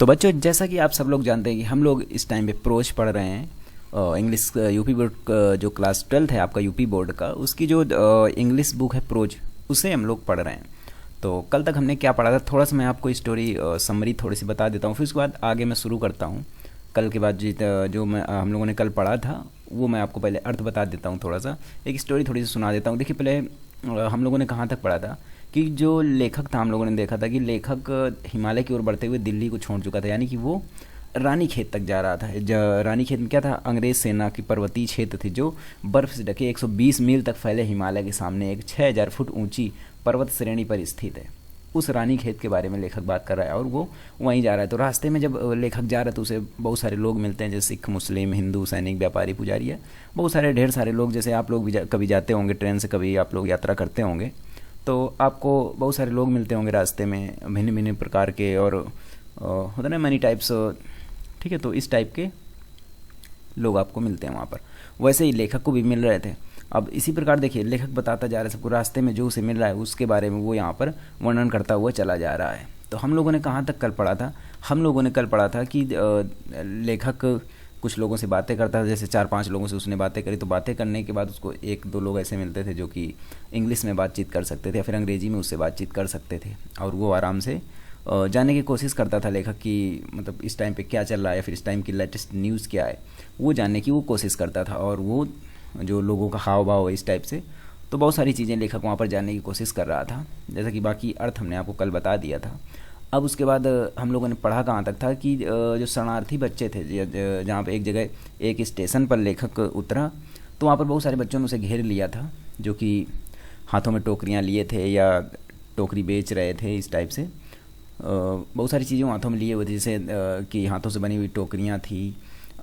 तो बच्चों, जैसा कि आप सब लोग जानते हैं कि हम लोग इस टाइम पे प्रोज पढ़ रहे हैं। इंग्लिश यूपी बोर्ड का जो क्लास 12 है आपका यूपी बोर्ड का, उसकी जो इंग्लिश बुक है प्रोज, उसे हम लोग पढ़ रहे हैं। तो कल तक हमने क्या पढ़ा था, थोड़ा सा मैं आपको स्टोरी समरी थोड़ी सी बता देता हूँ, फिर उसके बाद आगे मैं शुरू करता हूँ। कल के बाद जो मैं हम लोगों ने कल पढ़ा था वो मैं आपको पहले अर्थ बता देता हूँ, थोड़ा सा एक स्टोरी थोड़ी सी सुना देता हूँ। देखिए, पहले हम लोगों ने कहाँ तक पढ़ा था कि जो लेखक था, हम लोगों ने देखा था कि लेखक हिमालय की ओर बढ़ते हुए दिल्ली को छोड़ चुका था, यानी कि वो रानी खेत तक जा रहा था। रानी खेत में क्या था, अंग्रेज सेना की पर्वतीय क्षेत्र थी जो बर्फ से ढके 120 मील तक फैले हिमालय के सामने एक 6000 फुट ऊंची पर्वत श्रेणी पर स्थित है। उस रानी खेत के बारे में लेखक बात कर रहा है और वो वहीं जा रहा है। तो रास्ते में जब लेखक जा रहा है तो उसे बहुत सारे लोग मिलते हैं, जैसे सिख, मुस्लिम, हिंदू, सैनिक, व्यापारी, पुजारी है, बहुत सारे ढेर सारे लोग। जैसे आप लोग भी कभी जाते होंगे ट्रेन से, कभी आप लोग यात्रा करते होंगे तो आपको बहुत सारे लोग मिलते होंगे रास्ते में, भिन्न भिन्न प्रकार के, और होता ना मनी टाइप्स, ठीक है। तो इस टाइप के लोग आपको मिलते हैं वहाँ पर। वैसे ही लेखक को भी मिल रहे थे। अब इसी प्रकार देखिए, लेखक बताता जा रहा है सबको, रास्ते में जो उसे मिल रहा है उसके बारे में वो यहाँ पर वर्णन करता हुआ चला जा रहा है। तो हम लोगों ने कहाँ तक कल पढ़ा था, हम लोगों ने कल पढ़ा था कि लेखक कुछ लोगों से बातें करता था, जैसे 4-5 लोगों से उसने बातें करी। तो बातें करने के बाद उसको 1-2 लोग ऐसे मिलते थे जो कि इंग्लिश में बातचीत कर सकते थे या फिर अंग्रेजी में उससे बातचीत कर सकते थे, और वो आराम से जानने की कोशिश करता था लेखक की, मतलब इस टाइम पे क्या चल रहा है या फिर इस टाइम की लेटेस्ट न्यूज़ क्या है, वो जानने की वो कोशिश करता था। और वो जो लोगों का हाव भाव इस टाइप से, तो बहुत सारी चीज़ें लेखक वहाँ पर जानने की कोशिश कर रहा था, जैसा कि बाकी अर्थ हमने आपको कल बता दिया था। अब उसके बाद हम लोगों ने पढ़ा कहाँ तक था कि जो शरणार्थी बच्चे थे, जहाँ पे एक जगह एक स्टेशन पर लेखक उतरा, तो वहाँ पर बहुत सारे बच्चों ने उसे घेर लिया था, जो कि हाथों में टोकरियाँ लिए थे या टोकरी बेच रहे थे इस टाइप से। बहुत सारी चीज़ें हाथों में लिए हुए थे, जैसे कि हाथों से बनी हुई टोकरियाँ थी।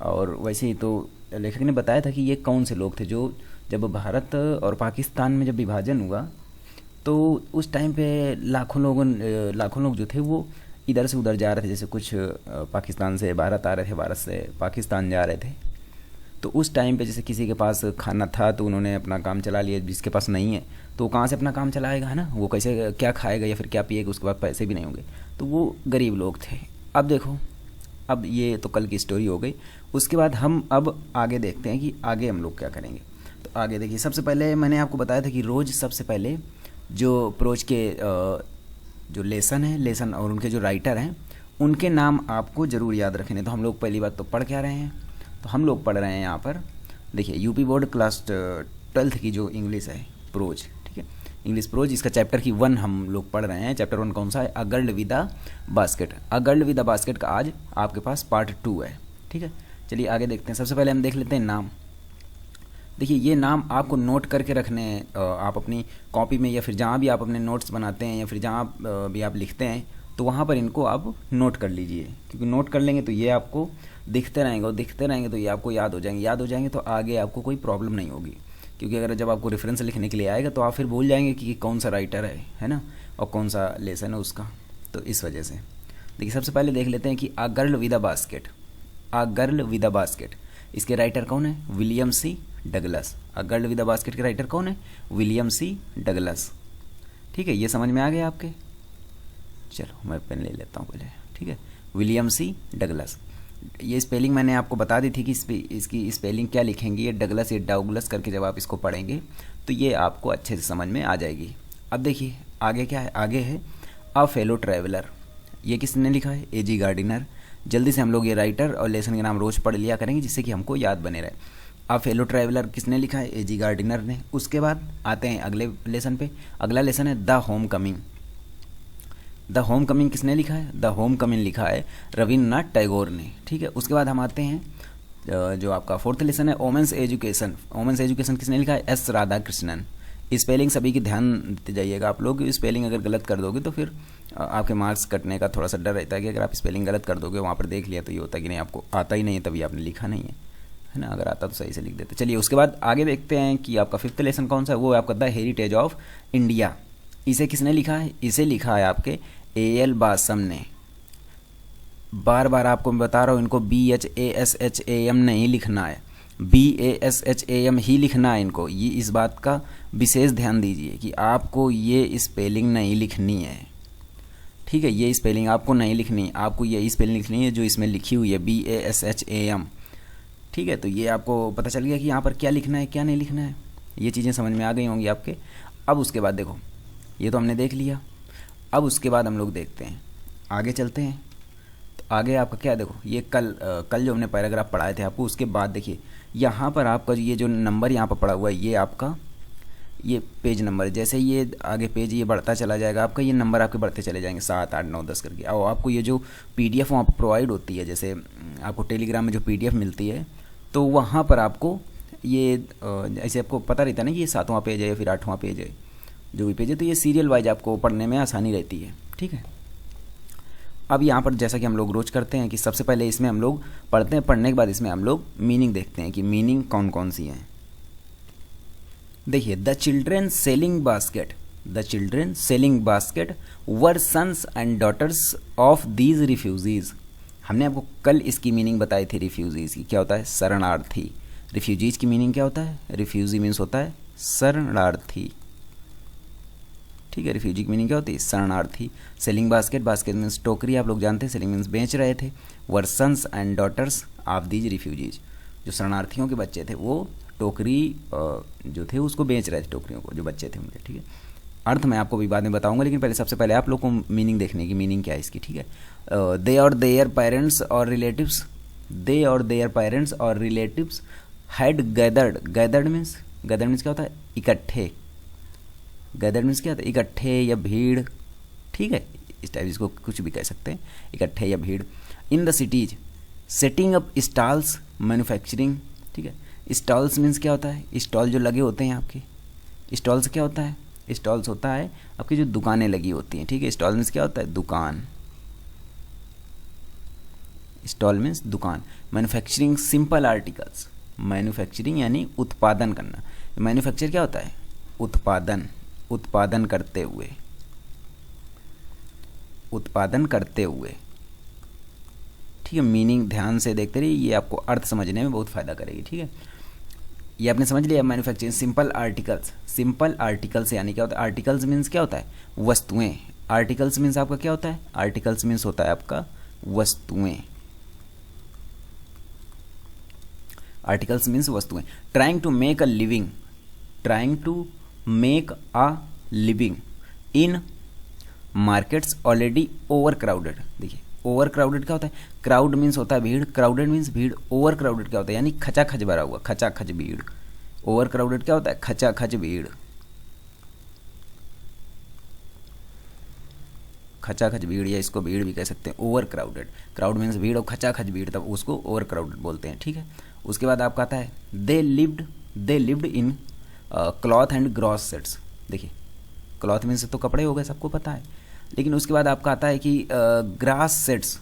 और वैसे ही तो लेखक ने बताया था कि ये कौन से लोग थे जो जब भारत और पाकिस्तान में जब विभाजन हुआ तो उस टाइम पे लाखों लोग जो थे वो इधर से उधर जा रहे थे, जैसे कुछ पाकिस्तान से भारत आ रहे थे, भारत से पाकिस्तान जा रहे थे। तो उस टाइम पे जैसे किसी के पास खाना था तो उन्होंने अपना काम चला लिया, जिसके पास नहीं है तो वो कहाँ से अपना काम चलाएगा, है ना, वो कैसे क्या खाएगा या फिर क्या पिएगा, उसके बाद पैसे भी नहीं होंगे। तो वो गरीब लोग थे। अब देखो, अब ये तो कल की स्टोरी हो गई। उसके बाद हम अब आगे देखते हैं कि आगे हम लोग क्या करेंगे। तो आगे देखिए, सबसे पहले मैंने आपको बताया था कि रोज़ सबसे पहले जो प्रोज के जो लेसन और उनके जो राइटर हैं उनके नाम आपको ज़रूर याद रखने। तो हम लोग पहली बात तो पढ़ क्या रहे हैं, तो हम लोग पढ़ रहे हैं यहाँ पर देखिए यूपी बोर्ड क्लास 12 की जो इंग्लिश है प्रोज, ठीक है, इंग्लिश प्रोज, इसका चैप्टर की 1 हम लोग पढ़ रहे हैं। चैप्टर 1 कौन सा है, अ girl with a basket. A girl with a basket का आज आपके पास पार्ट 2 है, ठीक है। चलिए आगे देखते हैं। सबसे पहले हम देख लेते हैं नाम। देखिए, ये नाम आपको नोट करके रखने हैं, आप अपनी कॉपी में या फिर जहाँ भी आप अपने नोट्स बनाते हैं या फिर जहाँ भी आप लिखते हैं तो वहाँ पर इनको आप नोट कर लीजिए, क्योंकि नोट कर लेंगे तो ये आपको दिखते रहेंगे और दिखते रहेंगे तो ये आपको याद हो जाएंगे तो आगे आपको कोई प्रॉब्लम नहीं होगी। क्योंकि अगर जब आपको रेफरेंस लिखने के लिए आएगा तो आप फिर भूल जाएंगे कि कौन सा राइटर है ना, और कौन सा लेसन है उसका। तो इस वजह से देखिए, सबसे पहले देख लेते हैं कि a girl with a basket. A girl with a basket, इसके राइटर कौन है, William C Douglas. A girl with a basket के राइटर कौन है, विलियम सी डगलस। ठीक है, ये समझ में आ गया आपके। चलो मैं पेन ले लेता हूँ पहले, ठीक है, विलियम सी डगलस। ये स्पेलिंग मैंने आपको बता दी थी कि इसकी स्पेलिंग क्या लिखेंगी, ये डगलस या डाउगलस करके जब आप इसको पढ़ेंगे तो ये आपको अच्छे से समझ में आ जाएगी। अब देखिए आगे क्या है, आगे है अ फेलो ट्रैवलर। ये किसने लिखा है, ए जी गार्डिनर। जल्दी से हम लोग ये राइटर और लेसन के नाम रोज पढ़ लिया करेंगे जिससे कि हमको याद बने रहे। अ फेलो ट्रैवलर किसने लिखा है, ए जी गार्डिनर ने। उसके बाद आते हैं अगले लेसन पे। अगला लेसन है the home coming. The home coming किसने लिखा है, द होम कमिंग लिखा है रविन्द्रनाथ टैगोर ने, ठीक है। उसके बाद हम आते हैं जो आपका 4th लेसन है वोमेंस एजुकेशन। वोमेंस एजुकेशन किसने लिखा है, एस राधाकृष्णन। स्पेलिंग सभी की ध्यान देते जाइएगा आप लोग, स्पेलिंग अगर गलत कर दोगे तो फिर आपके मार्क्स कटने का थोड़ा सा डर रहता है कि अगर आप स्पेलिंग गलत कर दोगे, वहाँ पर देख लिया तो ये होता है कि नहीं आपको आता ही नहीं है तभी आपने लिखा नहीं है ना, अगर आता तो सही से लिख देते। चलिए उसके बाद आगे देखते हैं कि आपका 5th लेसन कौन सा है, वो है आपका द हेरिटेज ऑफ इंडिया। इसे किसने लिखा है, इसे लिखा है आपके ए एल बासम ने। बार बार आपको मैं बता रहा हूँ, इनको BHASHAM नहीं लिखना है, BASHAM ही लिखना है इनको। ये इस बात का विशेष ध्यान दीजिए कि आपको ये स्पेलिंग नहीं लिखनी है, ठीक है, ये स्पेलिंग आपको नहीं लिखनी, आपको यही स्पेलिंग लिखनी है जो इसमें लिखी हुई है, BASHAM। ठीक है, तो ये आपको पता चल गया कि यहाँ पर क्या लिखना है क्या नहीं लिखना है, ये चीज़ें समझ में आ गई होंगी आपके। अब उसके बाद देखो, ये तो हमने देख लिया। अब उसके बाद हम लोग देखते हैं, आगे चलते हैं। तो आगे आपका क्या है, देखो ये कल जो हमने पैराग्राफ पढ़ाए थे आपको, उसके बाद देखिए यहाँ पर आपका ये जो नंबर यहाँ पर पड़ा हुआ है, ये आपका ये पेज नंबर, जैसे ये आगे पेज ये बढ़ता चला जाएगा आपका, ये नंबर आपके बढ़ते चले जाएंगे 7 8 9 10 करके। और आपको ये जो PDF वहाँ पर प्रोवाइड होती है, जैसे आपको टेलीग्राम में जो PDF मिलती है, तो वहाँ पर आपको ये ऐसे आपको पता रहता है ना कि ये 7वां पेज है या फिर 8वां पेज है, जो भी पेज है, तो ये सीरियल वाइज आपको पढ़ने में आसानी रहती है। ठीक है, अब यहाँ पर जैसा कि हम लोग रोज करते हैं कि सबसे पहले इसमें हम लोग पढ़ते हैं, पढ़ने के बाद इसमें हम लोग मीनिंग देखते हैं कि मीनिंग कौन कौन सी हैं। देखिए, the children selling basket were sons and daughters of these refugees. हमने आपको कल इसकी मीनिंग बताई थी, रिफ्यूजीज की क्या होता है, शरणार्थी। रिफ्यूजीज की मीनिंग क्या होता है, रिफ्यूजी मीन्स होता है शरणार्थी। ठीक है, रिफ्यूजी की मीनिंग क्या होती है, शरणार्थी। सेलिंग बास्केट मीन्स टोकरी, आप लोग जानते हैं, सेलिंग मीन्स बेच रहे थे। Were sons and daughters of these refugees, जो शरणार्थियों के बच्चे थे वो टोकरी जो थे उसको बेच रहे थे, टोकरियों को, जो बच्चे थे उनके। ठीक है, अर्थ मैं आपको भी बाद में बताऊंगा, लेकिन पहले सबसे पहले आप लोग को मीनिंग देखने की, मीनिंग क्या है इसकी। ठीक है, दे और देयर पेरेंट्स और रिलेटिव्स, दे और देयर पेरेंट्स और रिलेटिव्स हैड गैदर्ड मीन्स क्या होता है, इकट्ठे। गैदर्ड मीन्स क्या होता है, इकट्ठे या भीड़। ठीक है, इस टाइप इसको कुछ भी कह सकते हैं, इकट्ठे या भीड़। इन the cities setting up stalls manufacturing. ठीक है, स्टॉल्स मीन्स क्या होता है, स्टॉल जो लगे होते हैं आपके। स्टॉल्स क्या होता है, स्टॉल्स होता है आपकी जो दुकानें लगी होती हैं। ठीक है, स्टॉल मीन्स क्या होता है, दुकान। स्टॉल मीन्स दुकान। मैन्युफैक्चरिंग सिंपल आर्टिकल्स, मैन्युफैक्चरिंग यानी उत्पादन करना। मैन्युफैक्चर क्या होता है, उत्पादन करते हुए, उत्पादन करते हुए। ठीक है, मीनिंग ध्यान से देखते रहिए, ये आपको अर्थ समझने में बहुत फ़ायदा करेगी। ठीक है, ये आपने समझ लिया। मैन्युफैक्चरिंग सिंपल आर्टिकल्स यानी क्या होता है, आर्टिकल्स मीन्स क्या होता है, वस्तुएं। आर्टिकल्स मीन्स आपका क्या होता है, आर्टिकल्स मीन्स होता है आपका वस्तुएं। आर्टिकल्स मीन्स वस्तुएं। Trying to make a living in markets already over crowded. देखिए, ओवर क्राउडेड क्या होता है, क्राउड मीन्स होता है भीड़, क्राउडेड मीन्स भीड़। ओवर क्राउडेड क्या होता है, यानी खचाखच भरा हुआ, खचाखच भीड़। ओवर क्राउडेड क्या होता है, खचाखच भीड़, खचाखच भीड़, या इसको भीड़ भी कह सकते हैं, ओवर क्राउडेड। क्राउड मीन्स भीड़ और खचाखच भीड़, तब उसको ओवर क्राउडेड बोलते हैं। ठीक है, उसके बाद आपका आता है दे lived in cloth and gross sets. देखिए, क्लॉथ मीन्स तो कपड़े हो गए, सबको पता है, लेकिन उसके बाद आपका आता है कि ग्रास सेट्स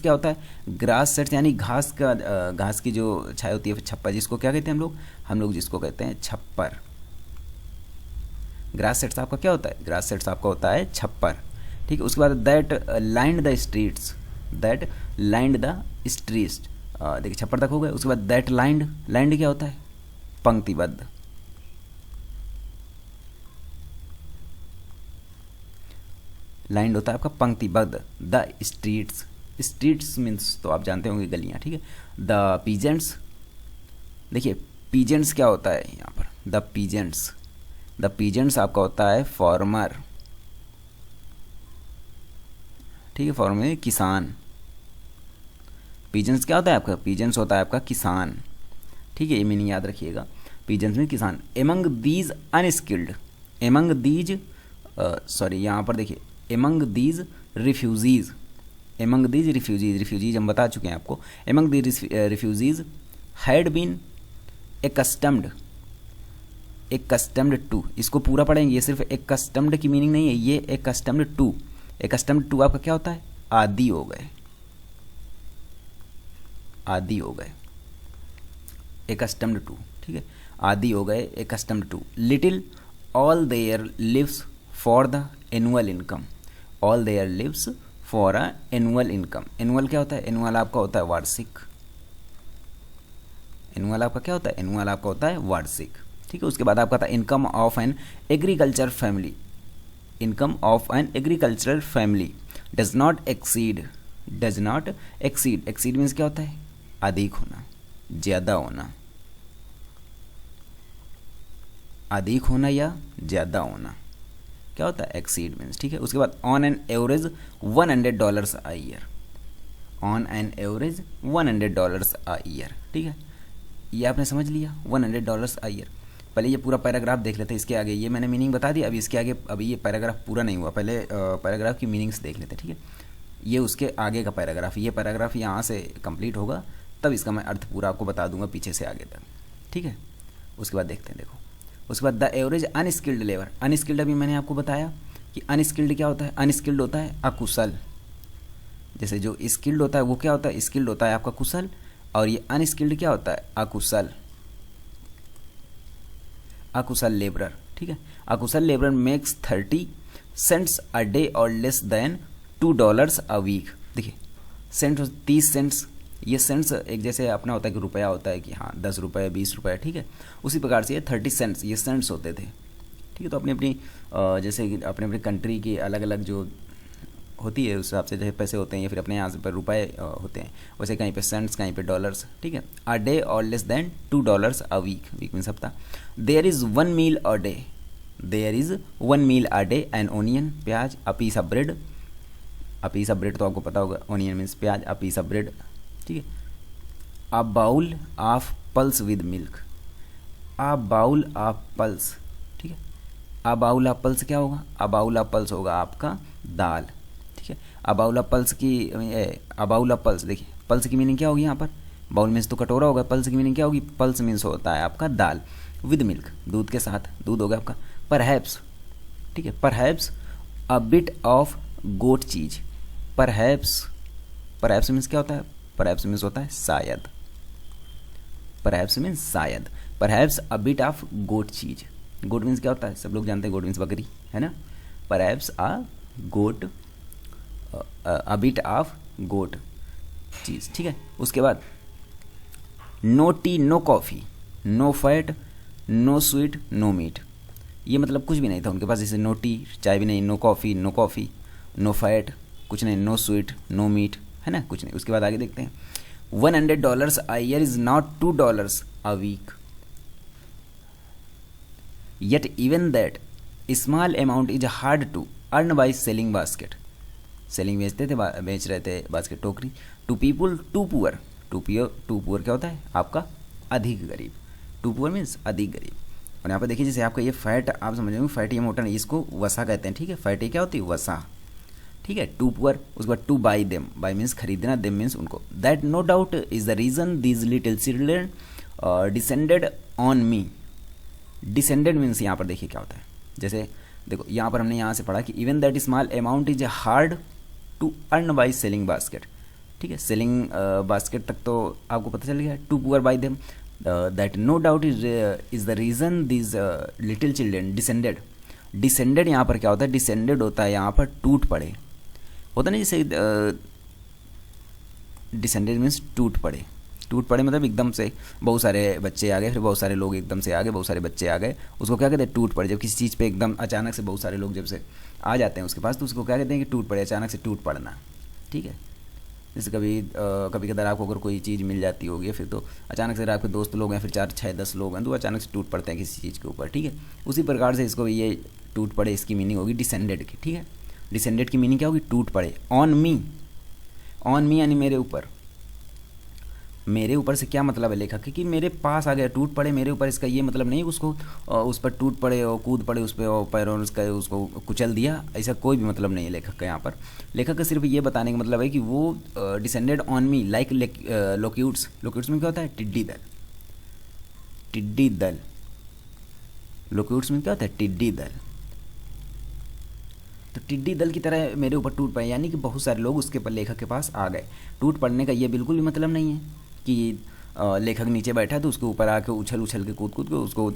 क्या होता है, ग्रास सेट्स यानी घास की जो छाया होती है, छप्पर, जिसको क्या कहते हैं हम लोग जिसको कहते हैं छप्पर। ग्रास सेट्स आपका क्या होता है, ग्रास सेट्स आपका होता है छप्पर। ठीक है, उसके बाद दैट लाइंड द स्ट्रीट्स, देखिए छप्पर तक हो गए। उसके बाद दैट लाइंड क्या होता है, पंक्तिबद्ध। लाइंड होता है आपका पंक्तिबद्ध। द स्ट्रीट्स मीन्स तो आप जानते होंगे गलियां। ठीक है, द पीजेंट्स, देखिए पीजेंट्स क्या होता है यहाँ पर, द पीजेंट्स आपका होता है फार्मर। ठीक है, फार्मर किसान। पीजेंट्स क्या होता है आपका, पीजेंट्स होता है आपका किसान। ठीक है, ये मीनिंग याद रखिएगा, पीजेंट्स में किसान। एमंग दीज अनस्किल्ड, यहाँ पर देखिए एमंग दीज रिफ्यूजीज, रिफ्यूजीज हम बता चुके हैं आपको। Among these refugees had been accustomed to, इसको पूरा पढ़ेंगे, ये सिर्फ एकस्टम्ड की मीनिंग नहीं है, ये एकस्टम्ड टू आपका क्या होता है, आदी हो गए, एकस्टम्ड टू। ठीक है, आदी हो गए, accustomed to. Little all their lives for the annual income, all their lives for a annual income. Annual क्या होता है, एनुअल आपका होता है वार्षिक। एनुअल आपका क्या होता है, एनुअल आपका होता है वार्षिक। ठीक है, उसके बाद आपका था income of an agriculture family. Income of an agricultural family does not exceed, exceed means क्या होता है, अधिक होना, ज़्यादा होना, अधिक होना या ज़्यादा होना, क्या होता है, एक्सीड मीन्स, ठीक है। उसके बाद on an average $100 a year, on an average $100 a year, ठीक है। ये आपने समझ लिया, $100 अ ईयर। पहले ये पूरा पैराग्राफ देख लेते हैं, इसके आगे ये मैंने मीनिंग बता दिया, अभी इसके आगे, अभी ये पैराग्राफ पूरा नहीं हुआ, पहले पैराग्राफ की मीनिंग्स देख लेते हैं, ठीक है। ये उसके आगे का पैराग्राफ, ये पैराग्राफ यहाँ से कंप्लीट होगा तब इसका मैं अर्थ पूरा आपको बता दूंगा पीछे से आगे तक, ठीक है। उसके बाद देखते हैं, देखो उसके बाद the average unskilled labour, unskilled अभी मैंने आपको बताया कि अनस्किल्ड क्या होता है, अनस्किल्ड होता है अकुशल, जैसे जो स्किल्ड होता है वो क्या होता है, स्किल्ड होता है आपका कुशल, और ये अनस्किल्ड क्या होता है, अकुशल, अकुशल लेबरर, ठीक है। अकुशल labourer makes 30 cents a day और लेस देन $2 अ वीक। देखिए सेंट्स 30 सेंट्स, ये सेंट्स एक जैसे अपना होता है कि रुपया होता है कि हाँ 10 रुपये 20 रुपये, ठीक है। उसी प्रकार से ये 30 सेंट्स, ये सेंट्स होते थे, ठीक है। तो अपनी अपनी जैसे अपने अपने कंट्री की अलग अलग जो होती है उस हिसाब से जैसे पैसे होते हैं, या फिर अपने यहाँ पर रुपए होते हैं, वैसे कहीं पे सेंट्स कहीं पे डॉलर्स, ठीक है। अ डे और less than $2 a week, week mean सप्ताह। There is 1 meal a day, there is 1 meal a day, an onion प्याज, a piece of bread, a piece of bread तो आपको पता होगा, ओनियन मीन्स प्याज, अ पीस ऑफ ब्रेड, ठीक है। A bowl of pulse with milk, a bowl of pulse, ठीक है। अ बाउल ऑफ पल्स क्या होगा, अ बाउल ऑफ पल्स होगा आपका दाल, ठीक है। अ बाउल ऑफ पल्स की, अ बाउल ऑफ पल्स, देखिए पल्स की मीनिंग क्या होगी यहाँ पर, बाउल मीन्स तो कटोरा होगा, पल्स की मीनिंग क्या होगी, पल्स मीन्स होता है आपका दाल, विद मिल्क दूध के साथ, दूध होगा आपका। परहैप्स, ठीक है, perhaps a bit of goat cheese, perhaps, perhaps means क्या होता है, परहैप्स मीन्स होता है शायद, परहैप्स मीन्स शायद, perhaps a bit of goat cheese, goat means क्या होता है, सब लोग जानते हैं, गोट मीन्स बकरी, है ना। Perhaps a goat, a bit of goat cheese, ठीक है। उसके बाद no tea no coffee, no fat no sweet no meat, ये मतलब कुछ भी नहीं था उनके पास, जैसे नो टी चाय भी नहीं, नो कॉफ़ी, नो फैट कुछ नहीं, नो स्वीट नो मीट, है ना, कुछ नहीं। उसके बाद आगे देखते हैं, $100 a year is not $2 a week, yet even that small amount is hard to earn by selling basket, selling बेचते थे, बेच रहे थे बास्केट, टोकरी। To people too poor, too poor क्या होता है आपका अधिक गरीब, टू पुअर मीन्स अधिक गरीब। और यहाँ पर देखिए जैसे आपका ये फैट, आप समझेंगे फैट ये मोटा नहीं, इसको वसा कहते हैं, ठीक है। फैट ये क्या होती है, वसा, ठीक है। टू पुअर, उसके बाद to buy them, buy means खरीदना, देम मीन्स उनको। That no doubt is the reason these little children descended on me, descended means यहाँ पर देखिए क्या होता है, जैसे देखो यहाँ पर हमने यहाँ से पढ़ा कि even that small amount is hard to earn by selling basket, ठीक है। सेलिंग बास्केट तक तो आपको पता चल गया। Too poor buy them, that no doubt is the reason this little children descended, descended यहाँ पर क्या होता है, डिसेंडेड होता है यहाँ पर टूट पड़े, होता नहीं जैसे डिसेंडेड मीन्स टूट पड़े, टूट पड़े मतलब एकदम से बहुत सारे बच्चे आ गए, फिर बहुत सारे लोग एकदम से आ गए, बहुत सारे बच्चे आ गए, उसको क्या कहते हैं, टूट पड़े। जब किसी चीज़ पे एकदम अचानक से बहुत सारे लोग जब से आ जाते हैं उसके पास, तो उसको क्या कहते हैं कि टूट पड़े, अचानक से टूट पड़ना, ठीक है। जैसे कभी कदार आपको अगर कोई चीज़ मिल जाती होगी, फिर तो अचानक से आपके दोस्त लोग हैं, फिर 4 6 10 लोग हैं, तो अचानक से टूट पड़ते हैं किसी चीज़ के ऊपर, ठीक है। उसी प्रकार से इसको ये टूट पड़े, इसकी मीनिंग होगी डिसेंडेड की, ठीक है। डिसेंडेड की मीनिंग क्या होगी, टूट पड़े। ऑन मी, ऑन मी यानी मेरे ऊपर, मेरे ऊपर से क्या मतलब है लेखक कि मेरे पास आ गया, टूट पड़े मेरे ऊपर, इसका ये मतलब नहीं उसको उस पर टूट पड़े और कूद पड़े उस पर और पैरों उसका उसको कुचल दिया, ऐसा कोई भी मतलब नहीं है लेखक का यहाँ पर। लेखक का सिर्फ ये बताने का मतलब है कि वो डिसेंडेड ऑन मी लाइक लोक्यूट्स, लोक्यूट्स में क्या होता है, टिड्डी दल, टिड्डी दल, लोक्यूट्स में क्या होता है, टिड्डी दल। तो टिड्डी दल की तरह मेरे ऊपर टूट पड़े, यानी कि बहुत सारे लोग उसके पर लेखक के पास आ गए। टूट पड़ने का ये बिल्कुल भी मतलब नहीं है कि लेखक नीचे बैठा तो उसके ऊपर आके उछल उछल के कूद कूद के उसको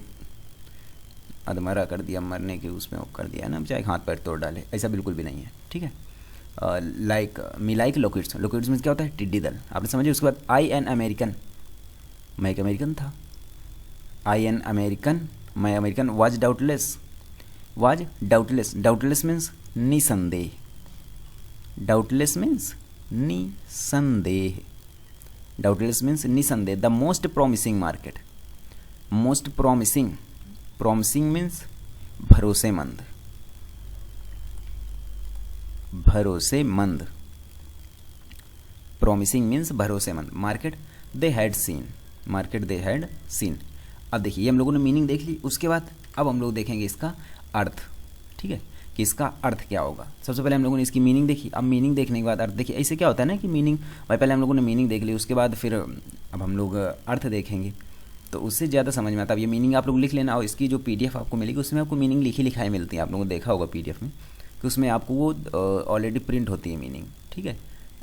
अधमरा कर दिया, मरने के उसमें कर दिया ना, चाहे हाथ पैर तोड़ डाले, ऐसा बिल्कुल भी नहीं है, ठीक है। Like me like locates, locates में क्या होता है, टिड्डी दल, आपने समझे। उसके बाद आई एन अमेरिकन, मैं एक अमेरिकन था, आई एन अमेरिकन, मैं American, was doubtless, was doubtless, doubtless means निसंदेह, डाउटलेस मीन्स निसंदेह, डाउटलेस मीन्स निसंदेह। The most promising market, most promising, promising means भरोसेमंद, भरोसेमंद, प्रोमिसिंग मीन्स भरोसेमंद market they had scene, market they had scene. अब देखिए ये हम लोगों ने मीनिंग देख ली, उसके बाद अब हम लोग देखेंगे इसका अर्थ, ठीक है, कि इसका अर्थ क्या होगा। सबसे पहले हम लोगों ने इसकी मीनिंग देखी, अब मीनिंग देखने के बाद अर्थ देखिए। ऐसे क्या होता है ना कि मीनिंग, भाई पहले हम लोगों ने मीनिंग देख ली, उसके बाद फिर अब हम लोग अर्थ देखेंगे, तो उससे ज़्यादा समझ में आता है। अब ये मीनिंग आप लोग लिख लेना, और इसकी जो पीडीएफ आपको मिलेगी उसमें आपको मीनिंग लिखी लिखाई मिलती है। आप लोगों ने देखा होगा पीडीएफ में कि उसमें आपको वो ऑलरेडी प्रिंट होती है मीनिंग, ठीक है।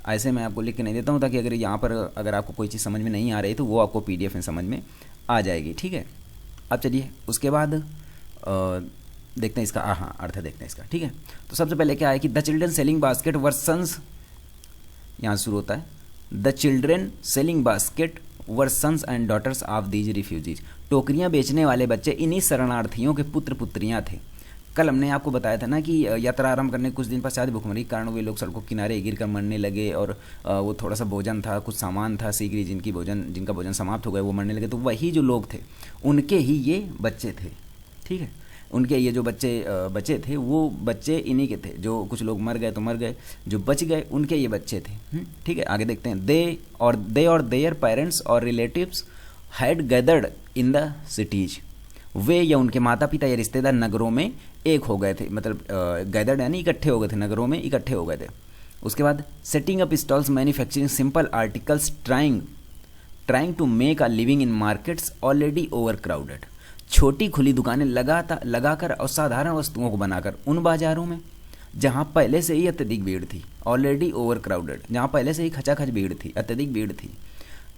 ऐसे मैं आपको लिख के नहीं देता हूँ, ताकि अगर यहाँ पर अगर आपको कोई चीज़ समझ में नहीं आ रही तो वो आपको पीडीएफ में समझ में आ जाएगी, ठीक है। अब चलिए उसके बाद देखते हैं इसका अर्थ देखते हैं इसका, ठीक है। तो सबसे पहले क्या है कि the children selling basket were sons, यहाँ शुरू होता है, the children selling basket were sons and daughters of these refugees. टोकरियाँ बेचने वाले बच्चे इन्हीं शरणार्थियों के पुत्र पुत्रियाँ थे। कल हमने आपको बताया था ना कि यात्रा आरंभ करने के कुछ दिन पश्चात भूखमरी के कारण वे लोग सड़कों के किनारे गिर कर मरने लगे, और वो थोड़ा सा भोजन था, कुछ सामान था शीघ्र जिनका भोजन समाप्त हो गया वो मरने लगे। तो वही जो लोग थे उनके ही ये बच्चे थे, ठीक है। उनके ये जो बच्चे बचे थे वो बच्चे इन्हीं के थे। जो कुछ लोग मर गए तो मर गए, जो बच गए उनके ये बच्चे थे, ठीक है। आगे देखते हैं। दे और देयर पेरेंट्स और relatives had gathered in the cities. वे या उनके माता पिता या रिश्तेदार नगरों में एक हो गए थे, मतलब गैदर्ड यानी इकट्ठे हो गए थे, नगरों में इकट्ठे हो गए थे। उसके बाद setting up stalls manufacturing simple articles trying to make a living in markets already over crowded. छोटी खुली दुकानें लगाकर और साधारण वस्तुओं को बनाकर उन बाजारों में जहां पहले से ही अत्यधिक भीड़ थी, ऑलरेडी ओवर क्राउडेड, जहां पहले से ही खचाखच भीड़ थी, अत्यधिक भीड़ थी।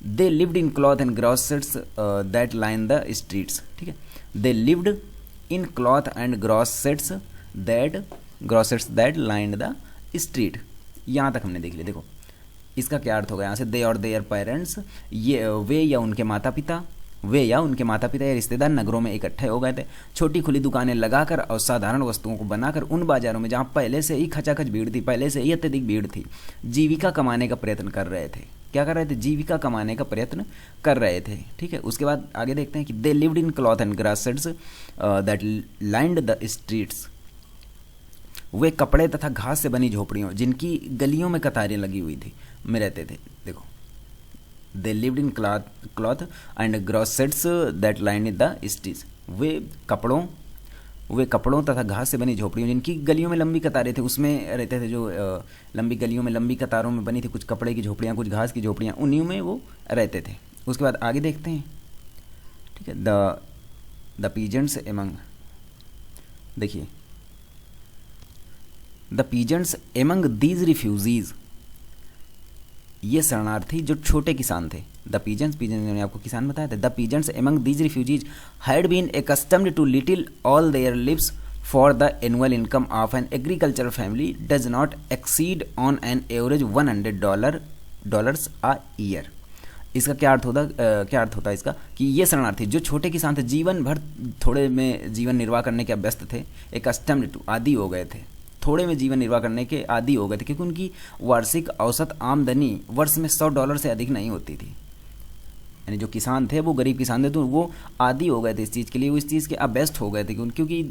दे lived in cloth and groceries that line the streets, ठीक है। दे lived in cloth and groceries that line the street. यहाँ तक हमने देख लिया। देखो इसका क्या अर्थ होगा यहाँ से, दे और देयर पेरेंट्स, ये वे या उनके माता पिता या रिश्तेदार नगरों में इकट्ठे हो गए थे, छोटी खुली दुकानें लगाकर और साधारण वस्तुओं को बनाकर उन बाजारों में जहां पहले से ही खचाखच भीड़ थी, पहले से ही अत्यधिक भीड़ थी, जीविका कमाने का प्रयत्न कर रहे थे। क्या कर रहे थे? जीविका कमाने का प्रयत्न कर रहे थे, ठीक है। उसके बाद आगे देखते हैं कि they lived in cloth and grasses that lined the streets. वे कपड़े तथा घास से बनी झोपड़ियों जिनकी गलियों में कतारें लगी हुई थी में रहते थे। देखो they lived in cloth and grasses that lined the streets. वे कपड़ों तथा घास से बनी झोपड़ियों जिनकी गलियों में लंबी कतारें थे उसमें रहते थे। जो लंबी गलियों में लंबी कतारों में बनी थी, कुछ कपड़े की झोपड़ियाँ, कुछ घास की झोपड़ियाँ, उन्हीं में वो रहते थे। उसके बाद आगे देखते हैं, ठीक है। द पीजेंट्स एमंग, देखिए the peasants among these refugees, ये शरणार्थी जो छोटे किसान थे। द पीजेंट्स मैंने आपको किसान बताया था। The peasants among these refugees had been accustomed to little all their lives for the annual income of an agricultural family does not exceed on an average $100 a year. इसका क्या अर्थ होता है इसका कि ये शरणार्थी जो छोटे किसान थे, जीवन भर थोड़े में जीवन निर्वाह करने के अभ्यस्त थे, एक्स्टम्ड टू आदी हो गए थे, थोड़े में जीवन निर्वाह करने के आदी हो गए थे, क्योंकि उनकी वार्षिक औसत आमदनी वर्ष में $100 से अधिक नहीं होती थी। यानी जो किसान थे वो गरीब किसान थे, तो वो आदी हो गए थे इस चीज़ के लिए, वो इस चीज़ के अभ्यस्त हो गए थे, क्योंकि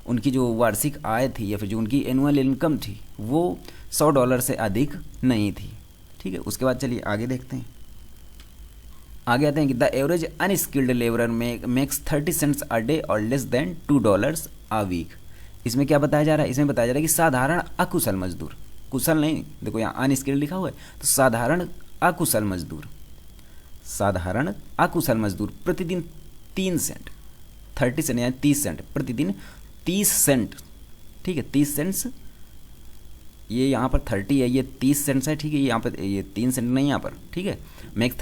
उनकी जो वार्षिक आय थी या फिर जो उनकी एनुअल इनकम थी वो $100 से अधिक नहीं थी, ठीक है। उसके बाद चलिए आगे देखते हैं। आगे आते हैं कि the average unskilled labourer makes 30 cents a day और लेस देन $2 अ वीक। इसमें क्या बताया जा रहा है? इसमें बताया जा रहा है कि साधारण अकुशल मजदूर, कुशल नहीं, देखो यहाँ अनस्किल्ड लिखा हुआ है, तो साधारण अकुशल मजदूर प्रतिदिन 3 सेंट, 30 सेंट यानी 30 सेंट, प्रतिदिन 30 सेंट, ठीक है। 30 सेंट्स, ये यहाँ पर 30 है, ये 30 सेंट्स है, ठीक है। यहाँ पर ये 3 सेंट नहीं यहाँ पर, ठीक है। मेक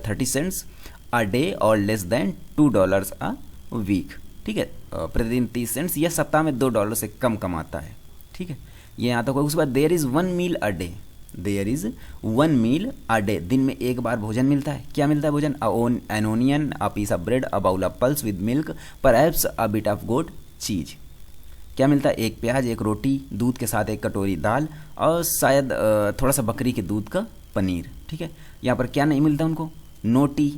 30 सेंट्स अ डे और लेस देन $2 अ वीक, ठीक है। प्रतिदिन 30 सेंट्स या सप्ताह में $2 से कम कमाता है, ठीक है। ये यहाँ तक होगा। उसके बाद there is 1 meal a day, दिन में एक बार भोजन मिलता है। क्या मिलता है भोजन? An onion, a piece of bread, a bowl of pulse with milk, perhaps a bit of goat cheese. क्या मिलता है? एक प्याज, एक रोटी, दूध के साथ एक कटोरी दाल और शायद थोड़ा सा बकरी के दूध का पनीर। ठीक है, यहाँ पर क्या नहीं मिलता उनको? नो टी,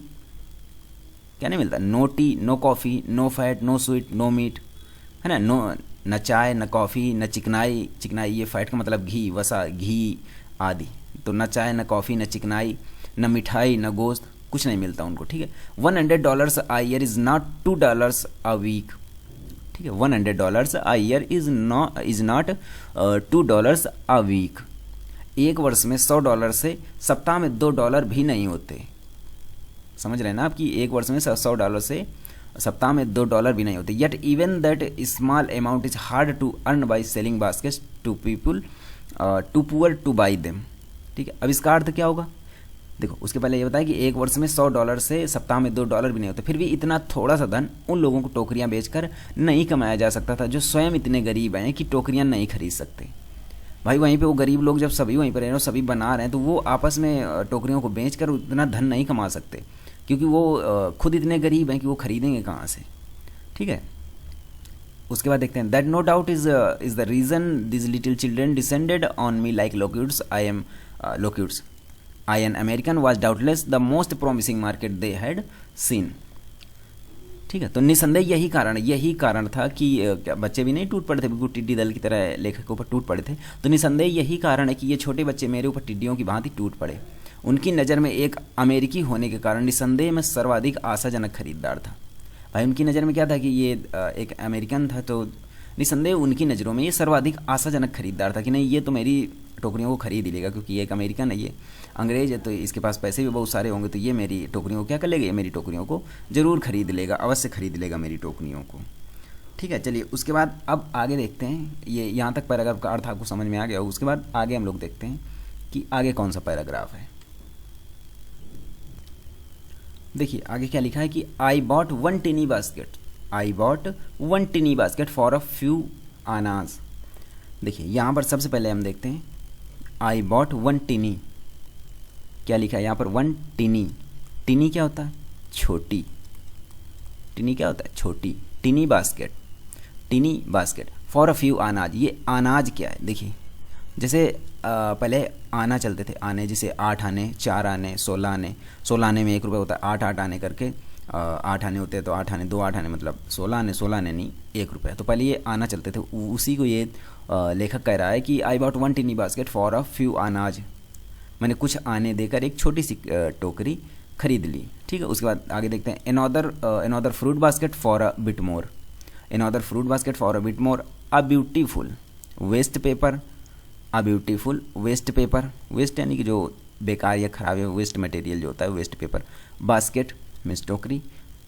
क्या नहीं मिलता? No tea, no coffee, no fat, no sweet, no meat, है ना? नो, न चाय, न कॉफ़ी, न चिकनाई। चिकनाई ये फैट का मतलब घी, वसा, घी आदि। तो न चाय, न कॉफ़ी, न चिकनाई, न मिठाई, न गोश्त, कुछ नहीं मिलता उनको। ठीक है, $100 a year is not $2 a week। ठीक है, $100 a year is not $2 a week। एक वर्ष में $100 से सप्ताह में $2 भी नहीं होते। समझ रहे हैं ना आपकी? एक वर्ष में $100 से सप्ताह में $2 भी नहीं होते। Yet even that small amount is hard to earn by selling baskets to people too poor to buy them. ठीक है, अब इसका अर्थ क्या होगा? देखो, उसके पहले ये बताया कि एक वर्ष में $100 से सप्ताह में $2 भी नहीं होते, फिर भी इतना थोड़ा सा धन उन लोगों को टोकरियां बेचकर नहीं कमाया जा सकता था जो स्वयं इतने गरीब हैं कि टोकरियां नहीं खरीद सकते। भाई वहीं पे वो गरीब लोग जब सभी वहीं पर रह रहे हैं, सभी बना रहे हैं, तो वो आपस में टोकरियों को बेचकर उतना धन नहीं कमा सकते, क्योंकि वो खुद इतने गरीब हैं कि वो खरीदेंगे कहाँ से। ठीक है, उसके बाद देखते हैं that no doubt is the reason this little children descended on me like locusts I an American was doubtless the most promising market they had seen. ठीक है, तो निसंदेह यही कारण था कि बच्चे भी नहीं टूट पड़े थे, बिल्कुल टिड्डी दल की तरह लेखक के ऊपर टूट पड़े थे। तो निसंदेह यही कारण है कि ये छोटे बच्चे मेरे ऊपर टिड्डियों की भांति टूट पड़े। उनकी नज़र में एक अमेरिकी होने के कारण निसंदेह मैं सर्वाधिक आशाजनक खरीदार था। भाई उनकी नज़र में क्या था कि ये एक अमेरिकन था, तो निसंदेह उनकी नज़रों में ये सर्वाधिक आशाजनक खरीदार था कि नहीं, ये तो मेरी टोकरियों को खरीद ही लेगा, क्योंकि ये एक अमेरिकन है, ये अंग्रेज है, तो इसके पास पैसे भी बहुत सारे होंगे, तो ये मेरी टोकरियों को क्या कर लेगा? ये मेरी टोकरियों को ज़रूर खरीद लेगा, अवश्य खरीद लेगा मेरी टोकरियों को। ठीक है, चलिए उसके बाद अब आगे देखते हैं। ये यहाँ तक पैराग्राफ का अर्थ आपको समझ में आ गया हो। उसके बाद आगे हम लोग देखते हैं कि आगे कौन सा पैराग्राफ है। देखिए आगे क्या लिखा है कि I bought one टिनी basket for a few आनाज। देखिए यहाँ पर सबसे पहले हम देखते हैं आई बॉट वन टिनी, क्या लिखा है यहाँ पर? वन टिनी। टिनी क्या होता है? छोटी। टिनी क्या होता है? छोटी। टिनी बास्केट फॉर अ फ्यू अनाज। ये अनाज क्या है? देखिए जैसे पहले आना चलते थे, आने, जैसे 8 आने, 4 आने, 16 आने। 16 आने में 1 रुपये होता है, 8 आने करके 8 आने होते हैं, तो 8 आने 2 8 आने मतलब 16 आने। 16 आने नहीं 1 रुपये। तो पहले ये आना चलते थे, उसी को ये लेखक कह रहा है कि I bought one टिनी basket for a few अनाज। मैंने कुछ आने देकर एक छोटी सी टोकरी खरीद ली। ठीक है, उसके बाद आगे देखते हैं another fruit basket for a bit more. Another fruit basket for a bit more. A beautiful waste paper. A beautiful waste paper. Waste यानी कि जो बेकार या खराब है, वेस्ट मटेरियल जो होता है, वेस्ट पेपर। बास्केट मीन्स टोकरी।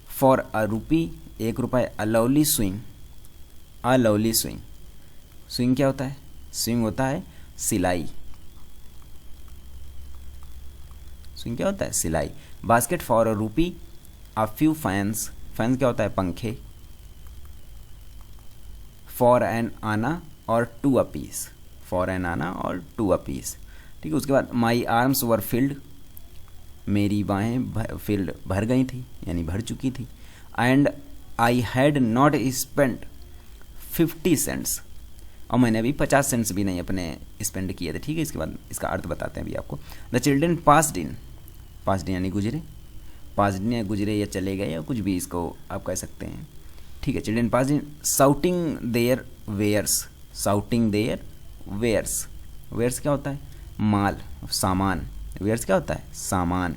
फॉर अ रुपी 1 रुपये। A lovely swing. A lovely swing. Swing क्या होता है? स्विंग होता है सिलाई। स्विंग क्या होता है? सिलाई। Basket for a rupee. A few fans. Fans क्या होता है? पंखे। फॉर एन आना और 2 a piece. For an anna और 2 अ पीस। ठीक है, उसके बाद माई आर्म्स वर फिल्ड। मेरी बाहें फिल्ड भर गई थी, यानी भर चुकी थी। And I had not spent 50 cents. और मैंने अभी 50 सेंट्स भी नहीं अपने स्पेंड किए थे। ठीक है, इसके बाद इसका अर्थ बताते हैं अभी आपको। द चिल्ड्रन पास्ड इन यानी गुजरे। पास्ड इन या गुजरे या चले गए या कुछ भी इसको आप कह सकते हैं। ठीक है, children passed in shouting their wares. Shouting their wares. Wares क्या होता है? माल, सामान। वेयर्स क्या होता है? सामान।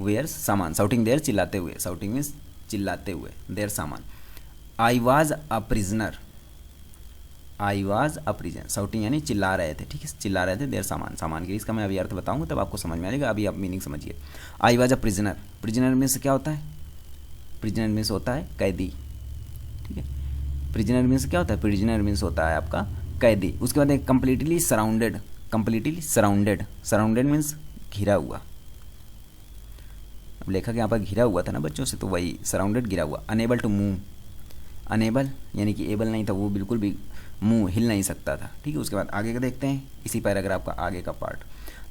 वेयर्स सामान। साउटिंग देयर चिल्लाते हुए। साउटिंग मीन्स चिल्लाते हुए, देयर सामान। आई was a prisoner. I was a prisoner. Shouting यानी चिल्ला रहे थे। ठीक है, चिल्ला रहे थे, देयर सामान। सामान के इसका मैं अभी अर्थ बताऊंगा तब आपको समझ में आ जाएगा। अभी आप मीनिंग समझिए। आई was a prisoner. Prisoner means क्या होता है? प्रिजनर मीन्स होता है कैदी। ठीक है, प्रिजनर मीन्स क्या होता है? प्रिजनर मीन्स होता है आपका कैदी। उसके बाद एक completely surrounded. Completely surrounded. Surrounded means घिरा हुआ। अब लेखक यहाँ पर घिरा हुआ था ना बच्चों से, तो वही सराउंडेड, घिरा हुआ। Enable to move. अनेबल यानी कि एबल नहीं था, वो बिल्कुल भी मुंह हिल नहीं सकता था। ठीक है, उसके बाद आगे का देखते हैं इसी पैराग्राफ का आगे का part.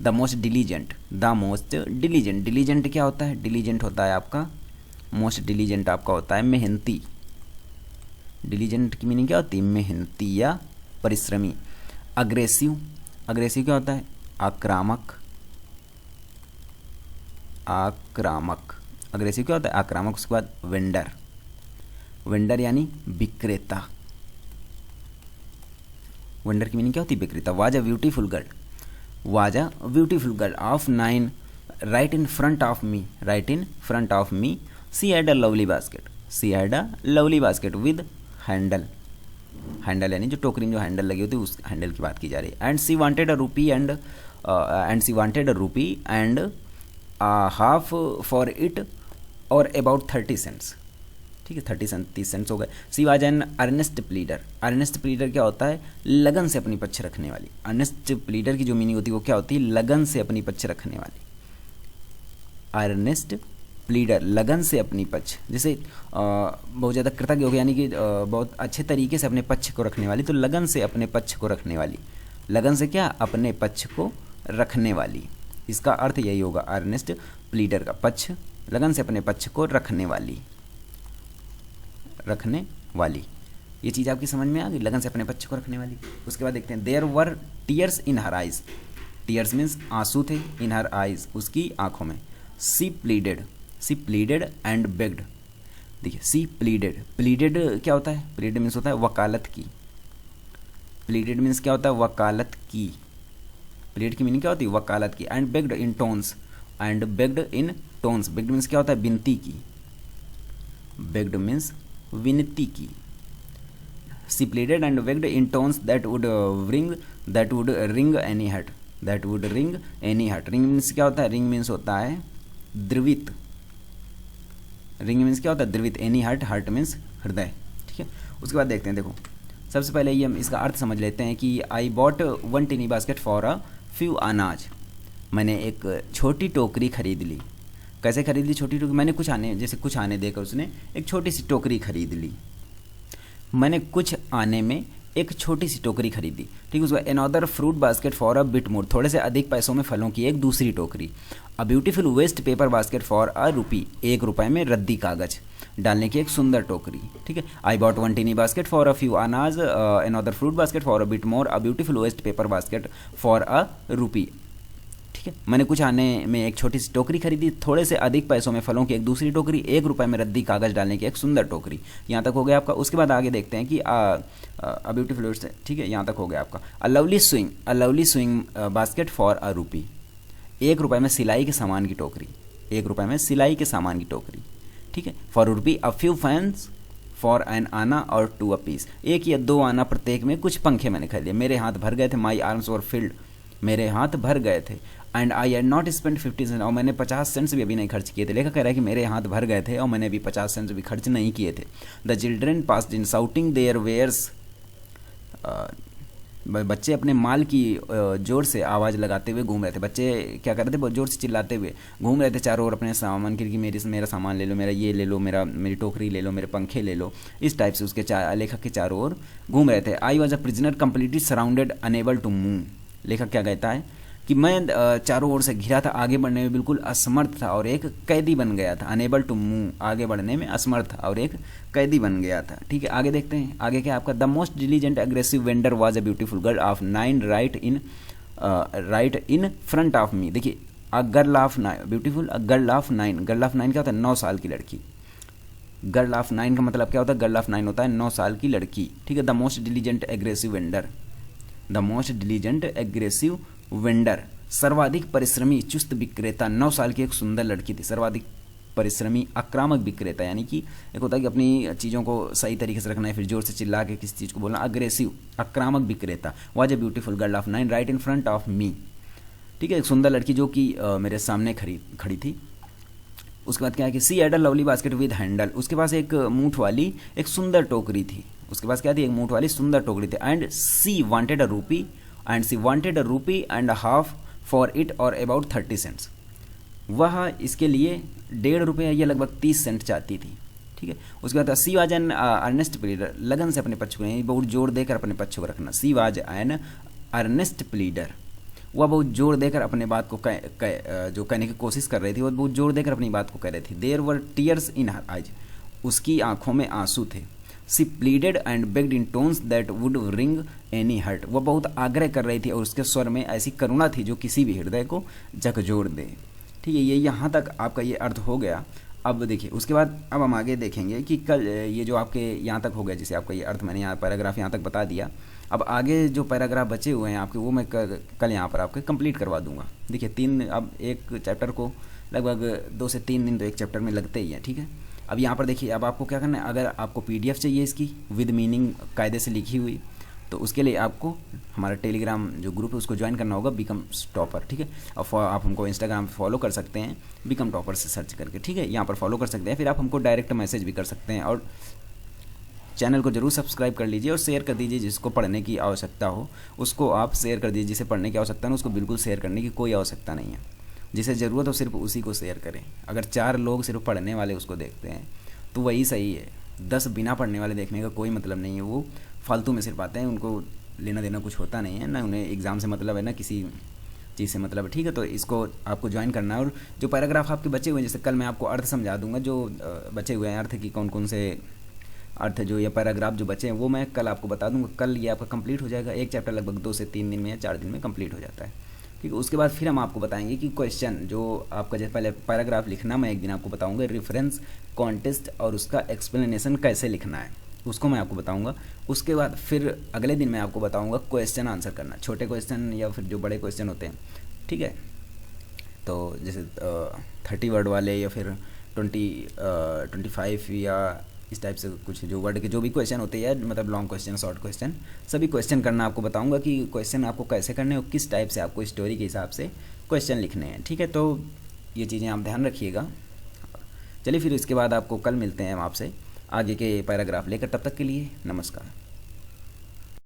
The most diligent. The most diligent. Diligent क्या होता है? डिलीजेंट होता है आपका, मोस्ट डिलीजेंट आपका होता है मेहनती। डिलीजेंट की मीनिंग क्या होती है? मेहनती या परिश्रमी। अग्रेसिव, अग्रेसिव क्या होता है? आक्रामक, आक्रामक। अग्रेसिव क्या होता है? आक्रामक। उसके बाद वेंडर, वेंडर यानी विक्रेता। वेंडर की मीनिंग क्या होती है? विक्रेता। Was a beautiful girl, was a beautiful girl of 9 right in front of me, right in front of me, she had a lovely basket, she had a lovely basket with handle, handle यानी जो टोकरी में जो handle लगी होती है उस handle की बात की जा रही है। And C wanted a rupee and C wanted a rupee and half for it और अबाउट 30 सेंट्स। ठीक है, 30 सेंट्स हो गए। She was an earnest pleader, earnest pleader क्या होता है? लगन से अपनी पक्ष रखने वाली। अर्नेस्ट प्लीडर की जो मीनिंग होती है वो क्या होती है? लगन से अपनी पक्ष रखने वाली। अर्नेस्ट प्लीडर, लगन से अपनी पक्ष, जैसे बहुत ज़्यादा कृतज्ञ हो गया, यानी कि बहुत अच्छे तरीके से अपने पक्ष को रखने वाली, तो लगन से अपने पक्ष को रखने वाली। लगन से क्या? अपने पक्ष को रखने वाली। इसका अर्थ यही होगा, अर्नेस्ट प्लीडर का पक्ष, लगन से अपने पक्ष को रखने वाली, रखने वाली। ये चीज़ आपकी समझ में आ गई, लगन से अपने पक्ष को रखने वाली। उसके बाद देखते हैं, there were tears in her eyes, tears means आंसू थे, इन हर आइज उसकी आंखों में। She pleaded, she pleaded and begged. देखिए, सी प्लीडेड, प्लीडेड क्या होता है? प्लीडेड मीन्स होता है वकालत की, प्लीडेड मीन्स क्या होता है? वकालत की। प्लीड की मीनिंग क्या होती है? वकालत की। And begged in tones, and begged in tones, begged means क्या होता है? विनती की, बेग्ड मीन्स विनती की। She pleaded and begged in tones that would wring any heart, that would wring any heart. Wring means क्या होता है? रिंग मीन्स होता है द्रवित, रिंग मीन्स क्या होता है? द्रवित। एनी हार्ट, हार्ट मीन्स हृदय। ठीक है, उसके बाद देखते हैं, देखो सबसे पहले ये हम इसका अर्थ समझ लेते हैं कि आई bought 1 tiny basket for a few अनाज, मैंने एक छोटी टोकरी खरीद ली। कैसे खरीद ली छोटी टोकरी? मैंने कुछ आने, जैसे कुछ आने देकर उसने एक छोटी सी टोकरी खरीद ली। मैंने कुछ आने में एक छोटी सी टोकरी खरीदी। ठीक है, उसका another fruit basket for a bit मोर, थोड़े से अधिक पैसों में फलों की एक दूसरी टोकरी। A beautiful waste paper basket for a rupee, 1 रुपए में रद्दी कागज डालने की एक सुंदर टोकरी। ठीक है, I bought 1 tiny basket for a few अनाज, another fruit basket for a bit more, a beautiful waste paper basket for a rupee. ठीक है, मैंने कुछ आने में एक छोटी सी टोकरी खरीदी, थोड़े से अधिक पैसों में फलों की एक दूसरी टोकरी, 1 रुपए में रद्दी कागज डालने की एक सुंदर टोकरी। यहाँ तक हो गया आपका। उसके बाद आगे देखते हैं कि अ ब्यूटीफुल, ठीक है, यहाँ तक हो गया आपका। A lovely swing basket for a rupee, 1 रुपए में सिलाई के सामान की टोकरी, 1 रुपए में सिलाई के सामान की टोकरी। ठीक है, for rupee a few fans for an anna और 2 अ पीस, 1 या 2 आना प्रत्येक में कुछ पंखे मैंने खरीदे। मेरे हाथ भर गए थे, माई आर्म्स वर फिल्ड, मेरे हाथ भर गए थे। And I had not spend 50 cent, और मैंने 50 सेंट्स भी अभी नहीं खर्च किए थे। लेखक कह रहा है कि मेरे हाथ भर गए थे और मैंने अभी 50 सेंट्स भी खर्च नहीं किए थे। The children passed in shouting their wares, बच्चे अपने माल की जोर से आवाज़ लगाते हुए घूम रहे थे। बच्चे क्या कर रहे थे? बहुत जोर से चिल्लाते हुए घूम रहे थे चारों ओर अपने सामान की, मेरा सामान ले लो, मेरा ये ले लो, मेरी टोकरी ले लो, मेरे पंखे ले लो। इस टाइप से उसके लेखक के चारों ओर घूम रहे थे। I was a prisoner completely surrounded unable to move, लेखक क्या कहता है कि मैं चारों ओर से घिरा था, आगे बढ़ने में बिल्कुल असमर्थ था और एक कैदी बन गया था। अनेबल टू मूव, आगे बढ़ने में असमर्थ था और एक कैदी बन गया था। ठीक है, आगे देखते हैं। आगे क्या आपका? The most diligent aggressive vendor was a beautiful girl of 9 right in front of me. देखिए, a girl of 9 beautiful, a girl of 9, girl of 9 क्या होता है? 9 साल की लड़की। गर्ल ऑफ 9 का मतलब क्या होता है? गर्ल ऑफ 9 होता है 9 साल की लड़की। ठीक है, the most diligent aggressive vendor, the most diligent aggressive vendor, सर्वाधिक परिश्रमी चुस्त विक्रेता, 9 साल की एक सुंदर लड़की थी। सर्वाधिक परिश्रमी आक्रामक विक्रेता, यानी कि एक होता है कि अपनी चीज़ों को सही तरीके से रखना है, फिर जोर से चिल्ला के किसी चीज़ को बोलना। अग्रेसिव, आक्रामक विक्रेता। Was a beautiful girl of 9 right in front of मी। ठीक है, एक सुंदर लड़की जो कि मेरे सामने खड़ी थी। उसके बाद क्या है कि she had a lovely basket with handle, उसके पास एक मूठ वाली एक सुंदर टोकरी थी। उसके पास क्या थी? एक मूठ वाली सुंदर टोकरी थी। And C wanted a rupee, and C wanted a rupee and half for it और अबाउट 30 सेंट्स। वह इसके लिए 1.5 रुपये या लगभग 30 सेंट चाहती थी। ठीक है, उसके बाद she was an earnest pleader, लगन से अपने पक्ष को, बहुत जोर देकर अपने पक्ष को रखना। She was an earnest pleader, वह बहुत जोर देकर अपने बात को जो कहने की कोशिश कर रही थी, वह बहुत जोर देकर अपनी बात को कह रही थी। There were tears in her eyes, उसकी आंखों में आंसू थे। She pleaded and begged in tones that would wring any heart. वो बहुत आग्रह कर रही थी और उसके स्वर में ऐसी करुणा थी जो किसी भी हृदय को झकझोर दे। ठीक है, ये यहाँ तक आपका ये अर्थ हो गया। अब देखिए उसके बाद अब हम आगे देखेंगे कि कल ये जो आपके यहाँ तक हो गया, जैसे आपका ये अर्थ मैंने यहाँ पैराग्राफ यहाँ तक बता दिया। अब आगे जो पैराग्राफ बचे हुए हैं आपके वो मैं कल यहाँ पर आपके कंप्लीट करवा दूंगा। देखिए अब एक चैप्टर को लगभग 2 से 3 दिन तो एक चैप्टर में लगते ही हैं। ठीक है, अब यहाँ पर देखिए अब आपको क्या करना है, अगर आपको PDF चाहिए इसकी विद मीनिंग कायदे से लिखी हुई, तो उसके लिए आपको हमारा टेलीग्राम जो ग्रुप है उसको ज्वाइन करना होगा, बिकम टॉपर। ठीक है, और आप हमको इंस्टाग्राम पे फॉलो कर सकते हैं बिकम टॉपर से सर्च करके। ठीक है, यहाँ पर फॉलो कर सकते हैं, फिर आप हमको डायरेक्ट मैसेज भी कर सकते हैं। और चैनल को जरूर सब्सक्राइब कर लीजिए और शेयर कर दीजिए। जिसको पढ़ने की आवश्यकता हो उसको आप शेयर कर दीजिए, जिसे पढ़ने की आवश्यकता हो उसको बिल्कुल शेयर करने की कोई आवश्यकता नहीं है। जिसे ज़रूरत हो सिर्फ उसी को शेयर करें। अगर 4 लोग सिर्फ पढ़ने वाले उसको देखते हैं तो वही सही है। 10 बिना पढ़ने वाले देखने का कोई मतलब नहीं है, वो फालतू में सिर्फ आते हैं, उनको लेना देना कुछ होता नहीं है, ना उन्हें एग्ज़ाम से मतलब है ना किसी चीज़ से मतलब है। ठीक है, तो इसको आपको ज्वाइन करना है। और जो पैराग्राफ आपके बचे हुए हैं, जैसे कल मैं आपको अर्थ समझा दूंगा, जो बचे हुए हैं अर्थ की कौन कौन से अर्थ जो या पैराग्राफ जो बचे हैं वो मैं कल आपको बता दूंगा। कल ये आपका कंप्लीट हो जाएगा। एक चैप्टर लगभग 2 से 3 दिन में या 4 दिन में कंप्लीट हो जाता है। ठीक है, उसके बाद फिर हम आपको बताएंगे कि क्वेश्चन जो आपका जैसे पहले पैराग्राफ लिखना मैं एक दिन आपको बताऊंगा, रेफरेंस कॉन्टेस्ट और उसका एक्सप्लेनेशन कैसे लिखना है उसको मैं आपको बताऊंगा। उसके बाद फिर अगले दिन मैं आपको बताऊंगा क्वेश्चन आंसर करना, छोटे क्वेश्चन या फिर जो बड़े क्वेश्चन होते हैं। ठीक है, तो जैसे 30 वर्ड वाले या फिर 25 या इस टाइप से कुछ जो वर्ड के जो भी क्वेश्चन होते हैं, मतलब लॉन्ग क्वेश्चन, शॉर्ट क्वेश्चन, सभी क्वेश्चन करना आपको बताऊंगा कि क्वेश्चन आपको कैसे करने और किस टाइप से आपको स्टोरी के हिसाब से क्वेश्चन लिखने हैं। ठीक है, तो ये चीज़ें आप ध्यान रखिएगा। चलिए फिर इसके बाद आपको कल मिलते हैं हम आपसे आगे के पैराग्राफ लेकर। तब तक के लिए नमस्कार।